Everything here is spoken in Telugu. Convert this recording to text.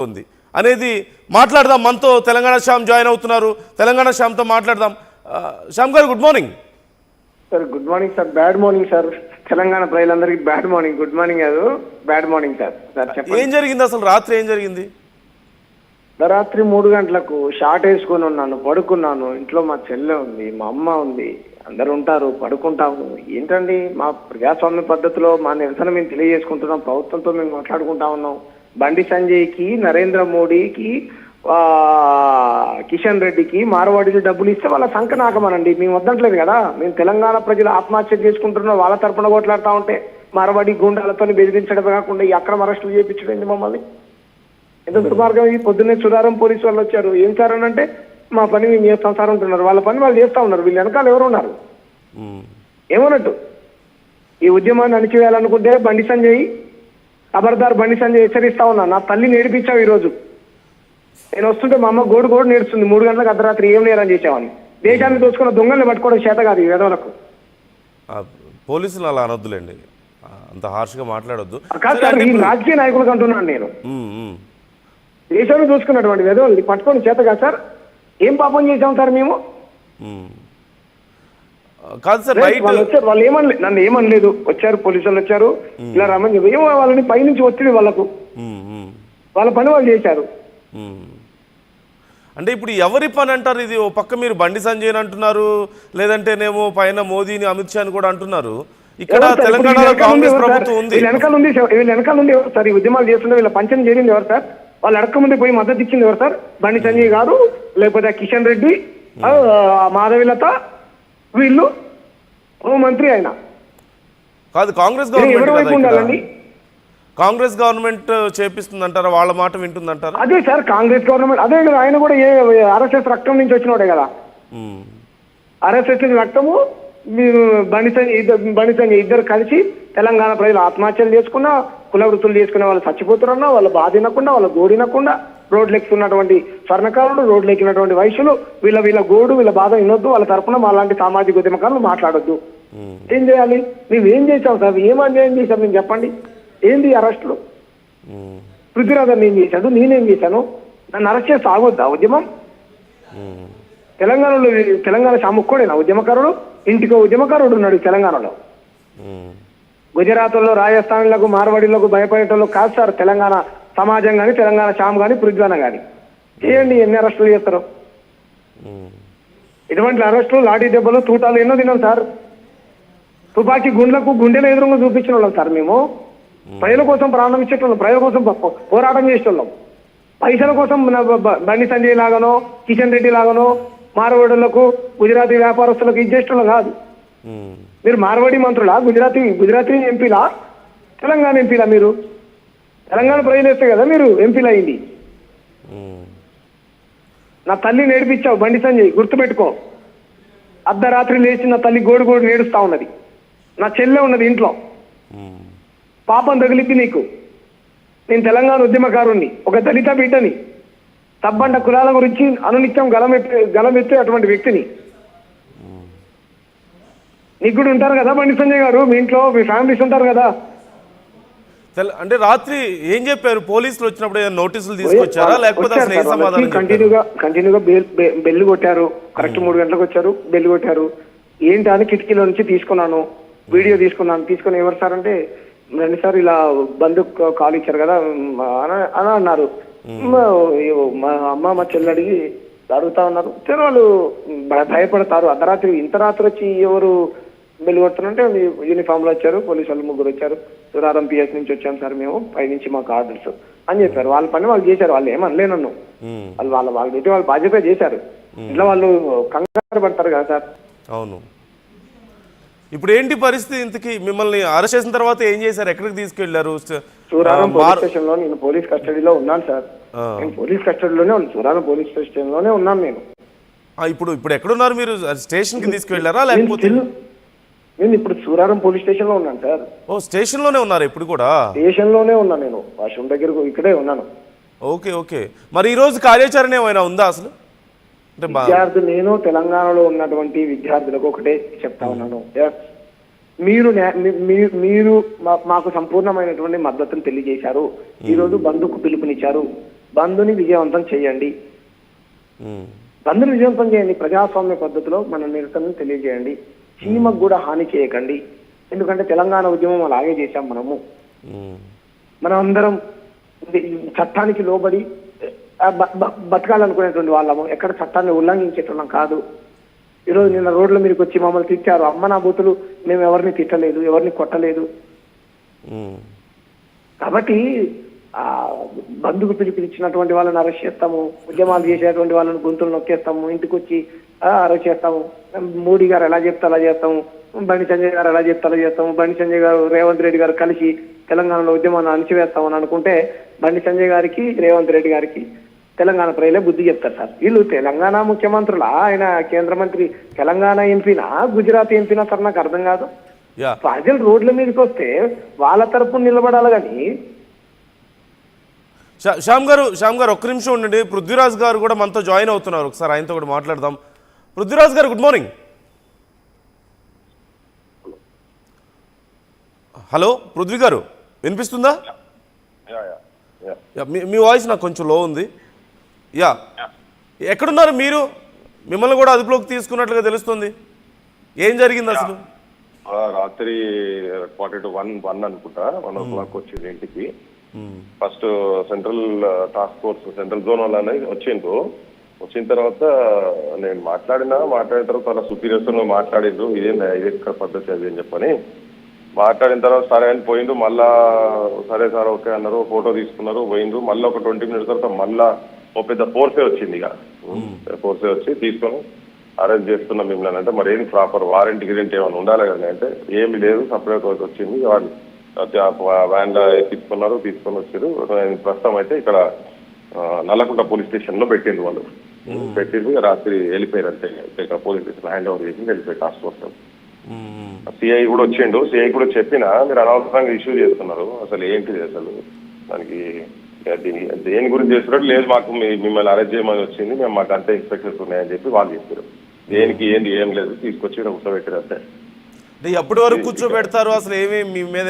ఉంది అనేది మాట్లాడదాం. మనతో తెలంగాణ శ్యామ్ జాయిన్ అవుతున్నారు. తెలంగాణ శ్యామ్తో మాట్లాడదాం. శ్యామ్ గారు good morning. Sir good morning sir. Bad morning sir. Telangana ప్రజలందరికీ బ్యాడ్ మార్నింగ్. గుడ్ మార్నింగ్ కాదు, బ్యాడ్ మార్నింగ్ సార్. సార్ చెప్పండి, ఏం జరిగింది అసలు? రాత్రి ఏం జరిగింది? రాత్రి 3 గంటలకు షార్ట్ వేసుకొని ఉన్నాను, పడుకున్నాను. ఇంట్లో మా చెల్లె ఉంది, మా అమ్మ ఉంది, అందరు ఉంటారు, పడుకుంటాము. ఏంటండి మా ప్రజాస్వామ్య పద్ధతిలో మా నిరసన మేము తెలియజేసుకుంటున్నాం, ప్రభుత్వంతో మేము మాట్లాడుకుంటా ఉన్నాం. బండి సంజయ్కి, నరేంద్ర మోడీకి, కిషన్ రెడ్డికి మార్వాడీలు డబ్బులు ఇస్తే వాళ్ళ సంఖ నాకమనండి. మేము వద్దంటలేదు కదా. మేము తెలంగాణ ప్రజలు ఆత్మహత్య చేసుకుంటున్నాం, వాళ్ళ తరపున కొట్లాడుతూ ఉంటే మార్వాడి గుండాలతో బెదిరించడమే కాకుండా ఈ అక్రమ అరెస్టులు చేయించడం మమ్మల్ని ఎంత దుర్మార్గం. ఈ పొద్దున్నే సుధారం పోలీసు వాళ్ళు వచ్చారు. ఏం సార్ అని అంటే మా పని మేము చేస్తాం సార్ అంటున్నారు. వాళ్ళ పని వాళ్ళు చేస్తా ఉన్నారు. వీళ్ళు వెనకాల ఎవరు ఉన్నారు ఏమన్నట్టు? ఈ ఉద్యమాన్ని అణిచివేయాలనుకుంటే బండి సంజయ్, ఖబర్దార్ బండి సంజయ్ హెచ్చరిస్తా ఉన్నా. నా తల్లిని ఏడిపించావు ఈరోజు. నేను వస్తుంటే మా అమ్మ గోడు నేడుస్తుంది. 3 గంటలకు అర్ధరాత్రి ఏం నేరం చేసామని. దేశాన్ని దోచుకున్న దొంగల్ని పట్టుకోవడం చేత కాదు ఈ విధవలకు. పోలీసులు అలా అనొద్దులేండి, అంత హార్ష్గా మాట్లాడొద్దు. కాదు సార్, ఈ రాజకీయ నాయకులకు అంటున్నాను నేను. దేశాన్ని దోచుకున్నటువంటి విధవల్ని పట్టుకొని చేత కాదు సార్. ఏం పాపం చేసాం సార్ మేము? కాదు సార్, వాళ్ళు వచ్చారు, వాళ్ళు ఏమనలేదు, నన్ను ఏమనలేదు. వచ్చారు పోలీసులు వచ్చారు, ఇలా రమ్మని చెప్పి ఏమో వాళ్ళని పైనుంచి ఒత్తిడి వాళ్ళకు, వాళ్ళ పని వాళ్ళు చేశారు. అంటే ఇప్పుడు ఎవరి పని అంటారు ఇది? ఓ పక్క మీరు బండి సంజయ్ అంటున్నారు, లేదంటేనేమో పైన మోదీని, అమిత్ షాని కూడా అంటున్నారు. ఇక్కడ తెలంగాణలో కాంగ్రెస్ ప్రభుత్వం ఉంది. వీళ్ళ వెనకాల నుండి ఎవరు సార్? ఈ ఉద్యమాలు చేస్తుంటే వీళ్ళ పంచం చేరింది ఎవరు సార్? వాళ్ళు అడక్క ముందే పోయి మద్దతు ఇచ్చింది ఎవరు సార్? బండి సంజయ్ గారు, లేకపోతే కిషన్ రెడ్డి, మాధవిలత, వీళ్ళు హోంమంత్రి ఆయన కాదు. కాంగ్రెస్ గవర్నమెంట్, కాంగ్రెస్ గవర్నమెంట్ చేపిస్తుందంటారా? వాళ్ళ మాట వింటుందంటారా? అదే సార్ కాంగ్రెస్ గవర్నమెంట్. అదే ఆయన కూడా ఆర్ఎస్ఎస్ రక్తం నుంచి వచ్చినోడే కదా. ఆర్ఎస్ఎస్ రక్తము మీరు బండి సంజయ్ ఇద్దరు కలిసి తెలంగాణ ప్రజలు ఆత్మహత్యలు చేసుకున్నా, కుల వృత్తులు చేసుకునే వాళ్ళు చచ్చిపోతున్నా, వాళ్ళ బాధ వినకుండా, వాళ్ళ గోడు వినకుండా, రోడ్లు ఎక్కుతున్నటువంటి స్వర్ణకారులు, రోడ్లు ఎక్కినటువంటి వయసులు, వీళ్ళ గోడు, వీళ్ళ బాధ వినొద్దు. వాళ్ళ తరఫున మా లాంటి సామాజిక ఉద్యమకారులు మాట్లాడొద్దు. ఏం చేయాలి? నువ్వేం చేసావు సార్? ఏం అన్యాయం చేశావు నేను చెప్పండి? ఏంది అరెస్టులు? పృథ్వీరాజన్ ఏం చేశాడు, నేనేం చేశాను? నన్ను అరెస్ట్ చేస్తే ఆగొద్దా ఉద్యమం? తెలంగాణ సాముక్కోడేనా ఉద్యమకారుడు? ఇంటికో ఉద్యమకారుడు ఉన్నాడు తెలంగాణలో. గుజరాత్లో, రాజస్థాన్లకు, మార్వాడీలకు భయపడేటోళ్ళు కాదు సార్ తెలంగాణ సమాజం కానీ, తెలంగాణ శ్యామ్ కానీ, పృథ్వీన కానీ. చేయండి, ఎన్ని అరెస్టులు చేస్తారు? ఇటువంటి అరెస్టులు, లాఠీ దెబ్బలు, తూటాలు ఎన్నో తిన్నాం సార్. తుపాకీ గుండెలకు గుండెల ఎదురుగా చూపించిన వాళ్ళం సార్ మేము. ప్రజల కోసం ప్రాణం ఇచ్చేటోళ్ళం, ప్రజల కోసం పోరాటం చేసేటోళ్ళం. పైసల కోసం బండి సంజయ్ లాగానో, కిషన్ రెడ్డి లాగానో మార్వాడులకు, గుజరాతీ వ్యాపారస్తులకు ఇచ్చేటోళ్ళం కాదు. మీరు మార్వాడి మంత్రులా? గుజరాతీ ఎంపీలా? తెలంగాణ ఎంపీలా? మీరు తెలంగాణ ప్రజలు వేస్తే కదా మీరు ఎంపీలు అయింది. నా తల్లి నేర్పించావు బండి సంజయ్, గుర్తుపెట్టుకో. అర్ధరాత్రి లేచి నా తల్లి గోడు నేడుస్తా ఉన్నది. నా చెల్లె ఉన్నది ఇంట్లో, పాపం తగిలిపి నీకు. నేను తెలంగాణ ఉద్యమకారుణ్ణి, ఒక దళిత బిడ్డని, తబ్బండ కులాల గురించి అనునిత్యం గలమెత్తే అటువంటి వ్యక్తిని. నీకు కూడా ఉంటారు కదా బండి సంజయ్ గారు, మీ ఇంట్లో మీ ఫ్యామిలీస్ ఉంటారు కదా. అంటే రాత్రి ఏం చెప్పారు? పోలీసులు వచ్చినప్పుడు నోటీసులు తీసుకొచ్చారా, లేకపోతే కంటిన్యూగా బెల్లు కొట్టారు. కరెక్ట్ 3 గంటలకు వచ్చారు, బెల్లు కొట్టారు. ఏంటి అని కిటికీలో నుంచి తీసుకున్నాను, వీడియో తీసుకుని ఎవరు సార్ అంటే, రండి సార్ ఇలా బంధుకు కాల్ ఇచ్చారు కదా అని అన్నారు. మా అమ్మ మా చెల్లి అడిగి అడుగుతా ఉన్నారు. సరే వాళ్ళు భయపడతారు. అర్ధరాత్రి ఇంత రాత్రి వచ్చి ఎవరు బెల్లు కొడుతున్నారంటే యూనిఫామ్ లో వచ్చారు, పోలీసు వాళ్ళు 3 వచ్చారు. సురారం పిఎస్ నుంచి వచ్చాం సార్ మేము, పైనుంచి మాకు ఆర్డర్స్ అని చెప్పారు. వాళ్ళ పని వాళ్ళు చేశారు, వాళ్ళు ఏమనలే నన్ను. వాళ్ళ డ్యూటీ వాళ్ళు బాధ్యత చేశారు. ఇట్లా వాళ్ళు కంగారు పడతారు కదా సార్. అవును. ఇప్పుడు ఏంటి పరిస్థితి? ఇంతకీ మిమ్మల్ని అరెస్ట్ చేసిన తర్వాత ఏం చేశారు? ఎక్కడికి తీసుకెళ్లారు? సూరారం పోలీస్ స్టేషన్ లో నేను పోలీస్ కస్టడీలో ఉన్నాను సార్. నేను పోలీస్ కస్టడీలోనే ఉన్నాను, సూరారం పోలీస్ స్టేషన్ లోనే ఉన్నాను నేను. ఇప్పుడు ఎక్కడున్నారు మీరు? స్టేషన్ కి తీసుకెళ్లారా లేకపోతే? నేను ఇప్పుడు సూరారం పోలీస్ స్టేషన్ లో ఉన్నాను సార్. ఓ, స్టేషన్ లోనే ఉన్నారు ఇప్పుడు కూడా? స్టేషన్ లోనే ఉన్నాను నేను, వాష్రూమ్ దగ్గర ఇక్కడే ఉన్నాను. ఓకే. మరి ఈ రోజు కార్యాచరణ ఏమైనా ఉందా అసలు? విద్యార్థులు, నేను తెలంగాణలో ఉన్నటువంటి విద్యార్థులకు ఒకటే చెప్తా ఉన్నాను, మీరు మాకు సంపూర్ణమైనటువంటి మద్దతును తెలియజేశారు. ఈ రోజు బంధుకు పిలుపునిచ్చారు. బంద్ని విజయవంతం చేయండి. ఉమ్, బంద్ని విజయవంతం చేయండి. ప్రజాస్వామ్య పద్ధతిలో మన నిరసనను తెలియజేయండి. చీమకు కూడా హాని చేయకండి. ఎందుకంటే తెలంగాణ ఉద్యమం అలాగే చేశాం మనము. ఉమ్, మనం అందరం చట్టానికి లోబడి బతకాలనుకునేటువంటి వాళ్ళము. ఎక్కడ చట్టాన్ని ఉల్లంఘించేటోళ్ళం కాదు. ఈరోజు నిన్న రోడ్ల మీదకి వచ్చి మమ్మల్ని తిట్టారు. అమ్మ నా బూతులు, మేము ఎవరిని తిట్టలేదు, ఎవరిని కొట్టలేదు. ఉమ్, కాబట్టి ఆ బంధుకు పిలిపించినటువంటి వాళ్ళని అరెస్ట్ చేస్తాము, ఉద్యమాలు చేసేటువంటి వాళ్ళని గొంతులు నొక్కేస్తాము, ఇంటికి వచ్చి అరెస్ట్ చేస్తాము. మోడీ గారు ఎలా చెప్తే అలా చేస్తాము, బండి సంజయ్ గారు ఎలా చెప్తే అలా చేస్తాము, బండి సంజయ్ గారు రేవంత్ రెడ్డి గారు కలిసి తెలంగాణలో ఉద్యమాన్ని అణచివేస్తామని అనుకుంటే బండి సంజయ్ గారికి రేవంత్ రెడ్డి గారికి తెలంగాణ ప్రజలే బుద్ధి చెప్తారు సార్. వీళ్ళు తెలంగాణ ముఖ్యమంత్రులా, ఆయన కేంద్ర మంత్రి తెలంగాణ ఎంపీనా గుజరాత్ ఎంపీనా సార్? నాకు అర్థం కాదు. యా ప్రజలు రోడ్ల మీదకి వస్తే వాళ్ళ తరపున నిలబడాలి కానీ. శ్యామ్ గారు ఒక్క నిమిషం ఉండండి. పృథ్వీరాజ్ గారు కూడా మనతో జాయిన్ అవుతున్నారు. ఒకసారి ఆయనతో కూడా మాట్లాడదాం. పృథ్వీరాజ్ గారు గుడ్ మార్నింగ్. హలో పృథ్వీ గారు, వినిపిస్తుందా? మీ వాయిస్ నాకు కొంచెం లో ఉంది. యా, ఎక్కడున్నారు మీరు? మిమ్మల్ని కూడా అదుపులోకి తీసుకున్నట్లుగా తెలుస్తుంది. ఏం జరిగింది అసలు? రాత్రి 1 అనుకుంటా, 1 o'clock వచ్చింది ఇంటికి. First central task force central zone వాళ్ళని వచ్చిండ్రు. వచ్చిన తర్వాత నేను మాట్లాడిన తర్వాత వాళ్ళ సుపీరియర్స్ మాట్లాడిండ్రు. ఇది ఇక్కడ పద్ధతి అది అని చెప్పని మాట్లాడిన తర్వాత సరే అని పోయిండ్రు. మళ్ళా సరే సార్ ఓకే అన్నారు, ఫోటో తీసుకున్నారు, పోయిండ్రు. మళ్ళీ ఒక 20 minutes తర్వాత మళ్ళా ఓ పెద్ద ఫోర్సే వచ్చింది. ఇక ఫోర్సే వచ్చి తీసుకొని అరెస్ట్ చేస్తున్నాం మిమ్మల్ని అంటే, మరి ఏం ప్రాపర్ వారెంట్ గిరెంట్ ఏమైనా ఉండాలి కదా అంటే ఏమి లేదు, సపరేట్ వచ్చింది. వ్యాన్ లో తీసుకొని వచ్చారు. ప్రస్తుతం అయితే ఇక్కడ నల్లకుంట పోలీస్ స్టేషన్ లో పెట్టిండ్రు వాళ్ళు. పెట్టిండ్రు రాత్రి వెళ్ళిపోయారు అంతే. ఇక్కడ పోలీస్ స్టేషన్ హ్యాండ్ ఓవర్ చేసి వెళ్ళిపోయి టాస్క్ ఫోర్స్. సిఐ కూడా వచ్చిండు. సిఐ కూడా చెప్పినా మీరు అనవసరంగా ఇష్యూ చేస్తున్నారు, అసలు ఏంటిది అసలు దానికి దేని గురించి చేస్తున్నట్టు లేదు, మాకు మిమ్మల్ని అరెస్ట్ చేయమని వచ్చింది, మేము మాకు అంతే ఇన్స్ట్రక్షన్స్ ఉన్నాయని చెప్పి వాళ్ళు చెప్పారు. దేనికి ఏం లేదు, తీసుకొచ్చి కూర్చోబెట్టారు అంతే. ఎప్పటి వరకు కూర్చోబెడతారు? అసలు ఏమి మీ మీద